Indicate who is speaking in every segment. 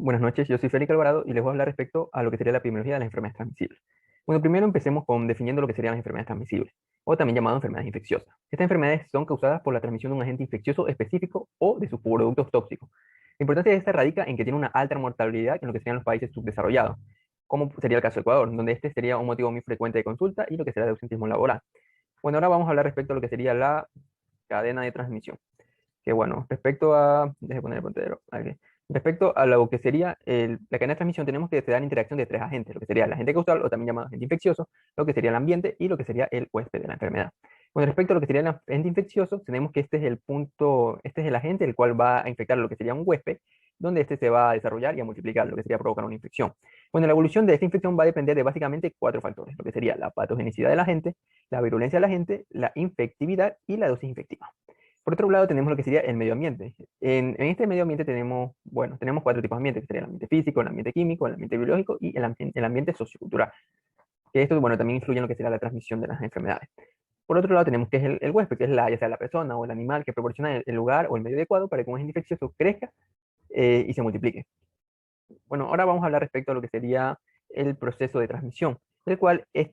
Speaker 1: Buenas noches, yo soy Félix Alvarado y les voy a hablar respecto a lo que sería la epidemiología de las enfermedades transmisibles. Bueno, primero empecemos con definiendo lo que serían las enfermedades transmisibles, o también llamadas enfermedades infecciosas. Estas enfermedades son causadas por la transmisión de un agente infeccioso específico o de sus productos tóxicos. La importancia de esta radica en que tiene una alta mortalidad en lo que serían los países subdesarrollados, como sería el caso de Ecuador, donde este sería un motivo muy frecuente de consulta y lo que sería de ausentismo laboral. Bueno, ahora vamos a hablar respecto a lo que sería la cadena de transmisión. Que bueno, respecto a, déjeme poner el puntero, aquí. Respecto a lo que sería la cadena de transmisión, tenemos que se da la interacción de tres agentes, lo que sería el agente causal o también llamado agente infeccioso, lo que sería el ambiente y lo que sería el huésped de la enfermedad. Con respecto a lo que sería el agente infeccioso, tenemos que este es el punto, este es el agente el cual va a infectar lo que sería un huésped, donde este se va a desarrollar y a multiplicar, lo que sería provocar una infección. Bueno, la evolución de esta infección va a depender de básicamente cuatro factores, lo que sería la patogenicidad del agente, la virulencia del agente, la infectividad y la dosis infectiva. Por otro lado, tenemos lo que sería el medio ambiente. En este medio ambiente tenemos, bueno, tenemos cuatro tipos de ambiente, que sería el ambiente físico, el ambiente químico, el ambiente biológico y el ambiente sociocultural. Que esto, bueno, también influye en lo que sería la transmisión de las enfermedades. Por otro lado, tenemos que es el huésped, que es ya sea la persona o el animal que proporciona el lugar o el medio adecuado para que un agente infeccioso crezca y se multiplique. Bueno, ahora vamos a hablar respecto a lo que sería el proceso de transmisión, el cual es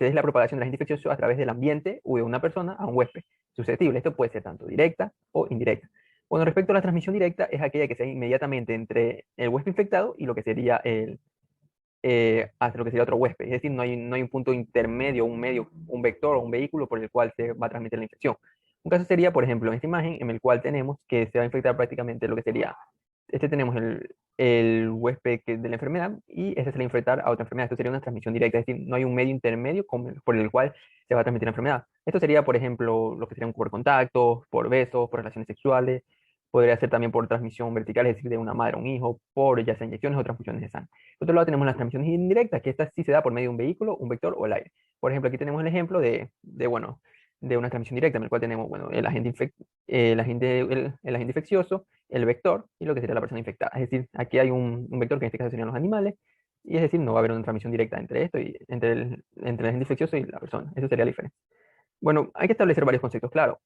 Speaker 1: la propagación del agente infeccioso a través del ambiente o de una persona a un huésped susceptible. Esto puede ser tanto directa o indirecta. Bueno, respecto a la transmisión directa, es aquella que se da inmediatamente entre el huésped infectado y lo que sería hasta lo que sería otro huésped. Es decir, no hay un punto intermedio, un medio, un vector o un vehículo por el cual se va a transmitir la infección. Un caso sería, por ejemplo, en esta imagen en el cual tenemos que se va a infectar prácticamente lo que sería tenemos el huésped de la enfermedad y este se le va a infectar a otra enfermedad. Esto sería una transmisión directa, es decir, no hay un medio intermedio por el cual se va a transmitir la enfermedad. Esto sería, por ejemplo, lo que serían por contacto, por besos, por relaciones sexuales. Podría ser también por transmisión vertical, es decir, de una madre a un hijo, por ya sea inyecciones o transfusiones de sangre. Por otro lado, tenemos las transmisiones indirectas, que esta sí se da por medio de un vehículo, un vector o el aire. Por ejemplo, aquí tenemos el ejemplo bueno, de una transmisión directa, en el cual tenemos, bueno, el agente infeccioso, el vector y lo que sería la persona infectada. Es decir, aquí hay un vector que en este caso serían los animales, y es decir, no va a haber una transmisión directa entre esto y entre el agente infeccioso y la persona. Eso sería la diferencia. Bueno, hay que establecer varios conceptos claros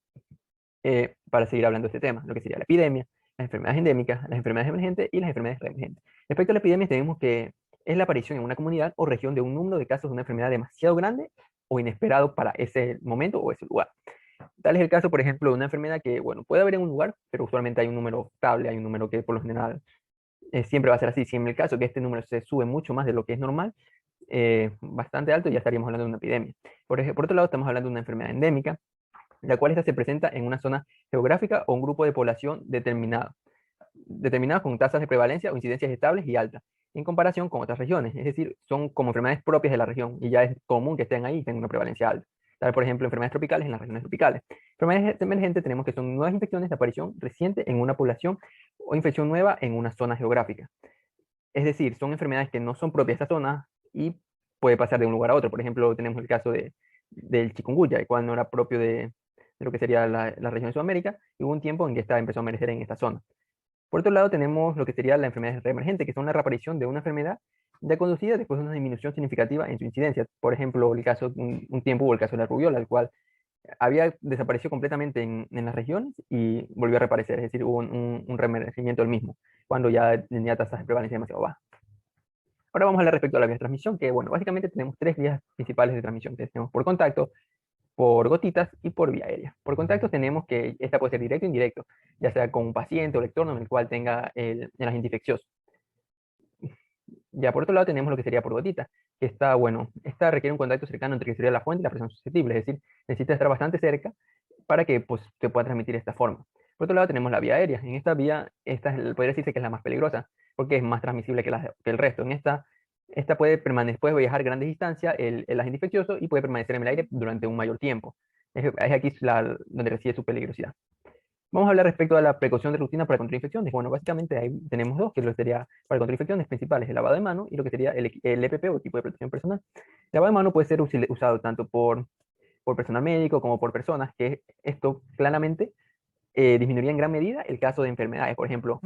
Speaker 1: para seguir hablando de este tema, lo que sería la epidemia, las enfermedades endémicas, las enfermedades emergentes y las enfermedades reemergentes. Respecto a la epidemia, tenemos que es la aparición en una comunidad o región de un número de casos de una enfermedad demasiado grande o inesperado para ese momento o ese lugar. Tal es el caso, por ejemplo, de una enfermedad que, bueno, puede haber en un lugar, pero usualmente hay un número estable, hay un número que por lo general siempre va a ser así. Si en el caso que este número se sube mucho más de lo que es normal, bastante alto, ya estaríamos hablando de una epidemia. Por otro lado, estamos hablando de una enfermedad endémica, la cual esta se presenta en una zona geográfica o un grupo de población determinados con tasas de prevalencia o incidencias estables y altas, en comparación con otras regiones. Es decir, son como enfermedades propias de la región y ya es común que estén ahí y tengan una prevalencia alta. Tal, por ejemplo, enfermedades tropicales en las regiones tropicales. Enfermedades emergentes tenemos que son nuevas infecciones de aparición reciente en una población o infección nueva en una zona geográfica. Es decir, son enfermedades que no son propias de esta zona y puede pasar de un lugar a otro. Por ejemplo, tenemos el caso del chikungunya, el cual no era propio de lo que sería la región de Sudamérica, y hubo un tiempo en que empezó a emerger en esta zona. Por otro lado, tenemos lo que sería la enfermedad reemergente, que son la reaparición de una enfermedad ya conocida después de una disminución significativa en su incidencia. Por ejemplo, un tiempo hubo el caso de la rubiola, el cual había desaparecido completamente en las regiones y volvió a reaparecer, es decir, hubo un reemergimiento del mismo, cuando ya tenía tasas de prevalencia demasiado bajas. Ahora vamos a hablar respecto a la vía de transmisión, que bueno, básicamente tenemos tres vías principales de transmisión. Tenemos por contacto, por gotitas y por vía aérea. Por contacto tenemos que esta puede ser directo o indirecto, ya sea con un paciente o lector en el cual tenga el agente infeccioso. Ya por otro lado tenemos lo que sería por gotita, que está, bueno, esta requiere un contacto cercano entre que sería la fuente y la persona susceptible, es decir, necesita estar bastante cerca para que pues, se pueda transmitir de esta forma. Por otro lado tenemos la vía aérea. En esta vía, podría decirse que es la más peligrosa, porque es más transmisible que el resto. Esta puede viajar grandes distancias el agente infeccioso y puede permanecer en el aire durante un mayor tiempo. Es aquí donde reside su peligrosidad. Vamos a hablar respecto a la precaución de rutina para control de infecciones. Bueno, básicamente ahí tenemos dos, que lo sería para control de infecciones principales, el lavado de mano y lo que sería el EPP o equipo de protección personal. El lavado de mano puede ser usado tanto por personal médico como por personas, que esto claramente disminuiría en gran medida el caso de enfermedades. Por ejemplo,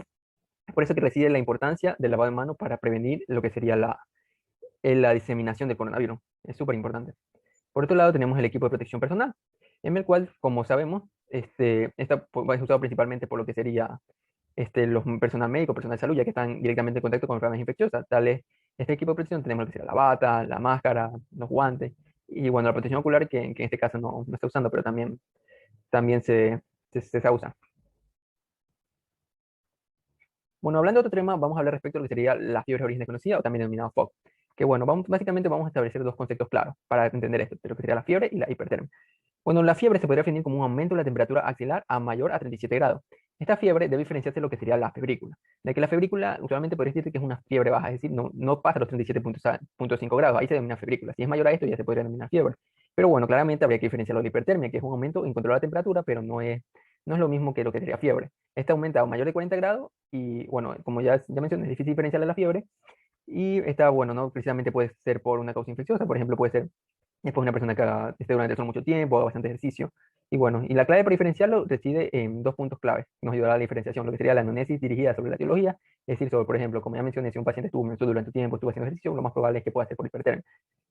Speaker 1: es por eso que reside la importancia del lavado de mano para prevenir lo que sería la diseminación del coronavirus. Es súper importante. Por otro lado, tenemos el equipo de protección personal, en el cual, como sabemos, es usado principalmente por lo que sería los personal médico, personal de salud, ya que están directamente en contacto con enfermedades infecciosas. Tales, este equipo de protección tenemos lo que sería la bata, la máscara, los guantes, y bueno, la protección ocular que en este caso no está usando, pero también se usa. Bueno, hablando de otro tema, vamos a hablar respecto a lo que sería la fiebre de origen desconocida o también denominado FOC. Que bueno, básicamente vamos a establecer dos conceptos claros para entender esto, de lo que sería la fiebre y la hipertermia. Bueno, la fiebre se podría definir como un aumento de la temperatura axilar a mayor a 37 grados. Esta fiebre debe diferenciarse de lo que sería la febrícula, de que la febrícula usualmente podría decirse que es una fiebre baja, es decir, no pasa los 37,5 grados, ahí se denomina febrícula. Si es mayor a esto, ya se podría denominar fiebre. Pero bueno, claramente habría que diferenciarlo de la hipertermia, que es un aumento incontrolable de la temperatura, pero no es lo mismo que lo que sería fiebre. Esta aumenta a mayor de 40 grados y, bueno, como ya mencioné, es difícil diferenciarla de la fiebre. Y esta, bueno, no precisamente puede ser por una causa infecciosa, por ejemplo, puede ser después una persona que esté durante el sol mucho tiempo, haga bastante ejercicio. Y bueno, y la clave para diferenciarlo reside en dos puntos claves. Nos ayudará a la diferenciación, lo que sería la anamnesis dirigida sobre la etiología, es decir, sobre, por ejemplo, como ya mencioné, si un paciente estuvo menstruado durante tiempo, estuvo haciendo ejercicio, lo más probable es que pueda ser por hipertermia.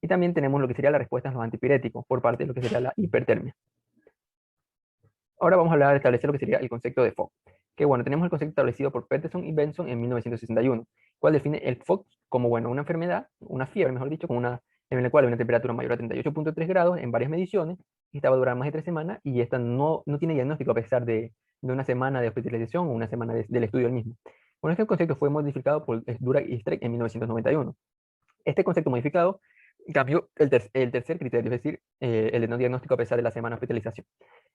Speaker 1: Y también tenemos lo que sería la respuesta a los antipiréticos por parte de lo que sería la hipertermia. Ahora vamos a hablar de establecer lo que sería el concepto de FOC. Que bueno, tenemos el concepto establecido por Peterson y Benson en 1961, cual define el FOC como, bueno, una enfermedad, una fiebre, mejor dicho, en la cual hay una temperatura mayor a 38,3 grados en varias mediciones, y esta va a durar más de 3 semanas, y esta no tiene diagnóstico a pesar de una semana de hospitalización o una semana del estudio del mismo. Bueno, este concepto fue modificado por Durack y Streck en 1991. Este concepto modificado cambió el tercer criterio, es decir, el de no diagnóstico a pesar de la semana de hospitalización.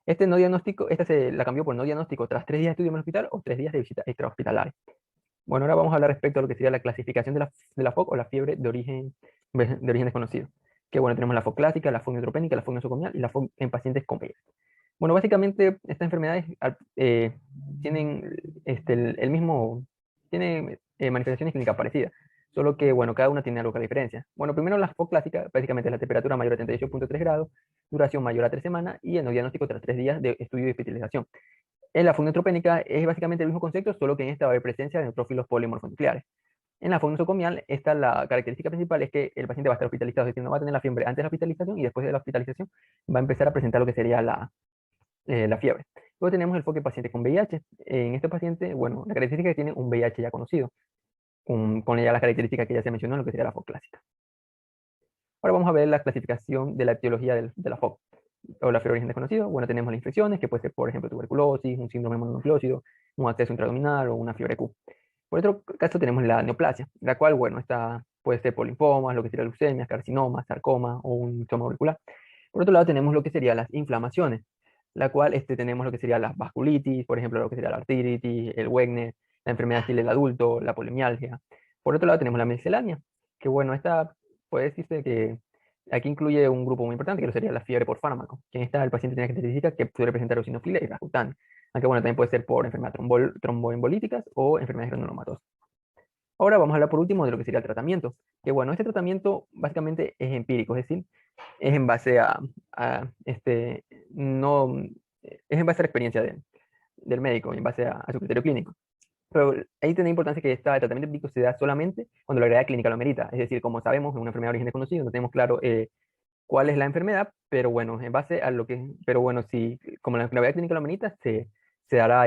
Speaker 1: Este no diagnóstico, esta se la cambió por no diagnóstico tras 3 días de estudio en el hospital o 3 días de visita extrahospitalaria. Bueno, ahora vamos a hablar respecto a lo que sería la clasificación de la FOC o la fiebre de origen desconocido. Que bueno, tenemos la FOC clásica, la FOC neutropénica, la FOC nosocomial y la FOC en pacientes con VIH. Bueno, básicamente estas enfermedades tienen el mismo, tienen manifestaciones clínicas parecidas, solo que bueno, cada una tiene algo que diferencia. Bueno, primero la FOC clásica, básicamente es la temperatura mayor a 38,3 grados, duración mayor a 3 semanas y el no diagnóstico tras 3 días de estudio y hospitalización. En la FOC neutropénica es básicamente el mismo concepto, solo que en esta va a haber presencia de neutrófilos polimorfonucleares. En la FOC nosocomial, esta la característica principal es que el paciente va a estar hospitalizado, es decir, no va a tener la fiebre antes de la hospitalización y después de la hospitalización va a empezar a presentar lo que sería la fiebre. Luego tenemos el foco de paciente con VIH. En este paciente, bueno, la característica es que tiene un VIH ya conocido, con ya las características que ya se mencionó en lo que sería la FOC clásica. Ahora vamos a ver la clasificación de la etiología de la FOC o la fiebre de origen desconocido. Bueno, tenemos las infecciones, que puede ser, por ejemplo, tuberculosis, un síndrome mononucleósido, un acceso intraabdominal o una fiebre Q. Por otro caso, tenemos la neoplasia, la cual, bueno, esta puede ser por linfomas, lo que sería leucemias, carcinomas, sarcoma o un tumor auricular. Por otro lado, tenemos lo que serían las inflamaciones, la cual tenemos lo que sería las vasculitis, por ejemplo, lo que sería la artritis, el Wegener, la enfermedad senil del adulto, la poliomialgia. Por otro lado, tenemos la miscelánea, que bueno, esta puede decirse que aquí incluye un grupo muy importante, que sería la fiebre por fármaco, que en esta el paciente tiene características que suele presentar eosinofilia y rascután, aunque bueno, también puede ser por enfermedades tromboembolíticas o enfermedades granulomatosas. Ahora vamos a hablar por último de lo que sería el tratamiento, que bueno, este tratamiento básicamente es empírico, es decir, es en base no, es en base a la experiencia del médico, en base a su criterio clínico. Pero ahí tiene importancia que el tratamiento empírico se da solamente cuando la gravedad clínica lo merita. Es decir, como sabemos, es una enfermedad de origen desconocido, no tenemos claro cuál es la enfermedad, pero bueno, en base a lo que, pero bueno, si como la gravedad clínica lo amerita, se dará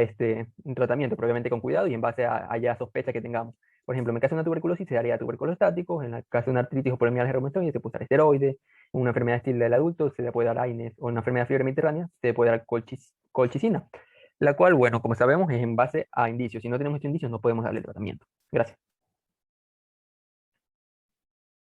Speaker 1: un tratamiento, probablemente con cuidado y en base a ya sospecha que tengamos. Por ejemplo, en el caso de una tuberculosis se daría tuberculostáticos, en el caso de una artritis o poliomialgia reumatoide se puede dar esteroides, en una enfermedad estilo del adulto se le puede dar AINES, o en una enfermedad de fiebre mediterránea se le puede dar colchicina, la cual, bueno, como sabemos, es en base a indicios. Si no tenemos estos indicios, no podemos darle tratamiento. Gracias.